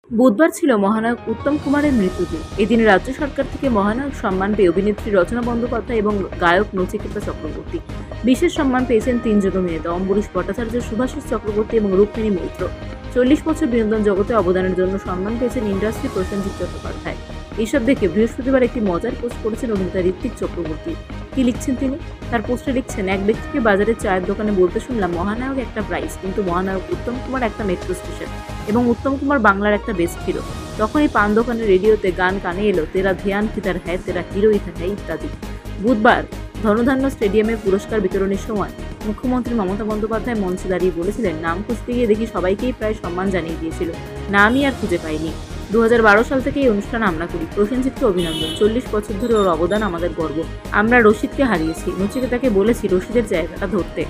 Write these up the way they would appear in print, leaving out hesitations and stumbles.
বুধবার ছিল মহানায়ক উত্তম কুমারের মৃত্যুদিন। এদিন রাজ্য সরকার থেকে মহানায়ক সম্মান পেয়ে অভিনেত্রী রচনা বন্দ্যোপাধ্যায় এবং গায়ক নচিকেতা চক্রবর্তী। বিশেষ সম্মান পেয়েছেন তিনজন অভিনেতা: অম্বরীশ ভট্টাচার্য, শুভাশিস চক্রবর্তী এবং রুক্মিণী মৈত্র। 40 বছর বিনোদন জগতে অবদানের জন্য সম্মান পেয়েছেন ইন্ডাস্ট্রি প্রসেনজিৎ চট্টোপাধ্যায়। এইসব দেখে বৃহস্পতিবার একটি মজার পোস্ট করেছেন অভিনেতা ঋত্বিক চক্রবর্তী। কি লিখছেন তিনি? তার পোস্টে লিখছেন, এক ব্যক্তিকে বাজারে চায়ের দোকানে বলতে শুনলাম, মহানায়ক একটা প্রাইস, কিন্তু মহানায়ক উত্তম কুমার একটা মেট্রো স্টেশন এবং উত্তম কুমার বাংলার একটা বেস্ট হিরো। তখনই পান দোকানের রেডিওতে গান কানে এলো, তেরা ধ্যান কিধার হ্যায়, তেরা হিরো ইধার হ্যায় ইত্যাদি। বুধবার ধনধান্য স্টেডিয়ামে পুরস্কার বিতরণের সময় মুখ্যমন্ত্রী মমতা বন্দ্যোপাধ্যায় মঞ্চে দাঁড়িয়ে বলেছিলেন, নাম খুঁজতে গিয়ে দেখি সবাইকেই প্রায় সম্মান জানিয়ে দিয়েছিল, নামই আর খুঁজে পাইনি। 2012 সাল থেকে এই অনুষ্ঠান আমরা করি। প্রসেনজিৎকে অভিনন্দন, 40 বছর ধরে ওর অবদান আমাদের গর্ব। আমরা রশিদকে হারিয়েছি, নচিকেতাকে বলেছি রশিদের জায়গাটা ধরতে।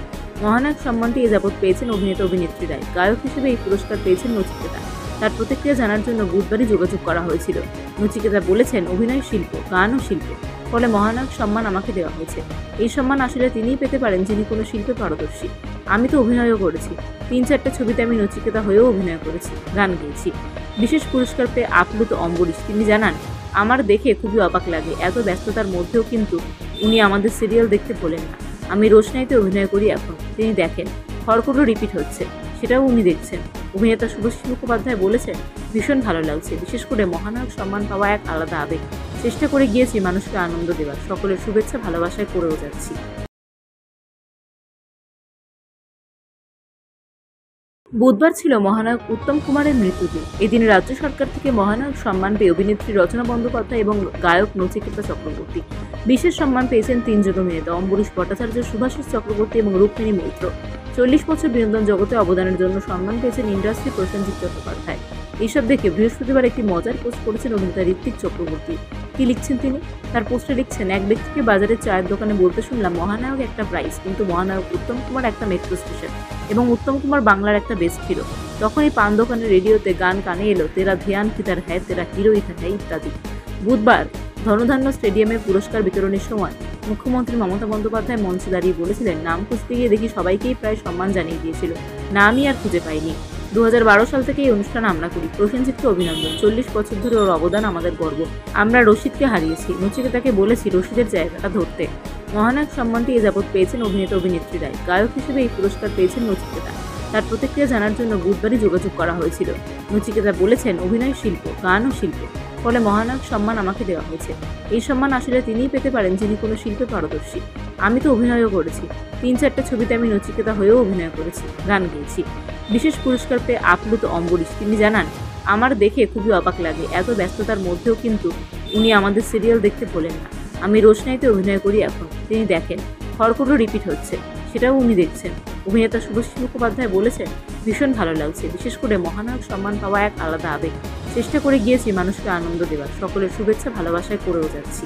মহানায়ক সম্মানটি এ যাবৎ পেয়েছেন অভিনেতা অভিনেত্রীরাই। গায়ক হিসেবে এই পুরস্কার পেয়েছেন নচিকেতা। তার প্রতিক্রিয়া জানার জন্য বুধবারই যোগাযোগ করা হয়েছিল। নচিকেতা বলেছেন, অভিনয় শিল্প, গানও শিল্প, ফলে মহানায়ক সম্মান আমাকে দেওয়া হয়েছে। এই সম্মান আসলে তিনিই পেতে পারেন যিনি কোনো শিল্পে পারদর্শী। আমি তো অভিনয়ও করেছি, 3-4টা ছবিতে আমি নচিকেতা হয়েও অভিনয় করেছি, গান গেয়েছি। বিশেষ পুরস্কার পেয়ে আপ্লুত অম্বরীশ। তিনি জানান, আমার দেখে খুবই অবাক লাগে, এত ব্যস্ততার মধ্যেও কিন্তু উনি আমাদের সিরিয়াল দেখতে ভোলেন না। আমি রোশনাইতে অভিনয় করি এখন, তিনি দেখেন। খড়কুটো রিপিট হচ্ছে, সেটাও উনি দেখছেন। অভিনেতা শুভশ্রী মুখোপাধ্যায় বলেছেন, ভীষণ ভালো লাগছে, বিশেষ করে মহানায়ক সম্মান পাওয়া এক আলাদা আবেগ। চেষ্টা করে গিয়েছি মানুষকে আনন্দ দেওয়ার, সকলের শুভেচ্ছা ভালোবাসায় করেও যাচ্ছি। বুধবার ছিল মহানায়ক উত্তম কুমারের মৃত্যুদিন। এদিন রাজ্য সরকার থেকে মহানায়ক সম্মান পেয়ে অভিনেত্রী রচনা বন্দ্যোপাধ্যায় এবং গায়ক নচিকেতা চক্রবর্তী। বিশেষ সম্মান পেয়েছেন তিনজন অভিনেতা: অম্বরীশ ভট্টাচার্য, শুভাশিস চক্রবর্তী এবং রুক্মিণী মৈত্র। 40 বছর বিনোদন জগতে অবদানের জন্য সম্মান পেয়েছেন ইন্ডাস্ট্রি প্রসেনজিৎ চট্টোপাধ্যায়। এইসব দেখে বৃহস্পতিবার একটি মজার পোস্ট করেছেন অভিনেতা ঋত্বিক চক্রবর্তী। কি লিখছেন তিনি? তার পোস্টে লিখছেন, এক ব্যক্তিকে বাজারে চায়ের দোকানে বলতে শুনলাম, মহানায়ক একটা প্রাইস, কিন্তু মহানায়ক উত্তম কুমার একটা মেট্রো স্টেশন এবং উত্তম কুমার বাংলার একটা বেস্ট হিরো। তখনই পান দোকানের রেডিওতে গান কানে এলো, তেরা ধ্যান কিধার হ্যায়, তেরা হিরো ইধার হ্যায় ইত্যাদি। বুধবার ধনধান্য স্টেডিয়ামে পুরস্কার বিতরণের সময় মুখ্যমন্ত্রী মমতা বন্দ্যোপাধ্যায় মঞ্চে দাঁড়িয়ে বলেছিলেন, নাম খুঁজতে গিয়ে দেখি সবাইকেই প্রায় সম্মান জানিয়ে দিয়েছিল, নামই আর খুঁজে পাইনি। 2012 সাল থেকে এই অনুষ্ঠান আমরা করি। প্রসেনজিৎকে অভিনন্দন, 40 বছর ধরে ওর অবদান আমাদের গর্ব। আমরা রশিদকে হারিয়েছি, নচিকেতাকে বলেছি রশিদের জায়গাটা ধরতে। মহানায়ক সম্মানটি এ যাবৎ পেয়েছেন অভিনেতা অভিনেত্রীরাই। গায়ক হিসেবে এই পুরস্কার পেয়েছেন নচিকেতা। তার প্রতিক্রিয়া জানার জন্য বুধবারই যোগাযোগ করা হয়েছিল। নচিকেতা বলেছেন, অভিনয় শিল্প, গানও শিল্প, ফলে মহানায়ক সম্মান আমাকে দেওয়া হয়েছে। এই সম্মান আসলে তিনিই পেতে পারেন যিনি কোনো শিল্পে পারদর্শী। আমি তো অভিনয়ও করেছি, 3-4টা ছবিতে আমি নচিকেতা হয়েও অভিনয় করেছি, গান গেয়েছি। বিশেষ পুরস্কার পেয়ে আপ্লুত অম্বরীশ। তিনি জানান, আমার দেখে খুবই অবাক লাগে, এত ব্যস্ততার মধ্যেও কিন্তু উনি আমাদের সিরিয়াল দেখতে ভোলেন না। আমি রোশনাইতে অভিনয় করি এখন, তিনি দেখেন। খড়কুটো রিপিট হচ্ছে, সেটাও উনি দেখছেন। অভিনেতা শুভশ্রী মুখোপাধ্যায় বলেছেন, ভীষণ ভালো লাগছে, বিশেষ করে মহানায়ক সম্মান পাওয়া এক আলাদা আবেগ। চেষ্টা করে গিয়েছি মানুষকে আনন্দ দেওয়ার, সকলের শুভেচ্ছা ভালোবাসায় করেও যাচ্ছি।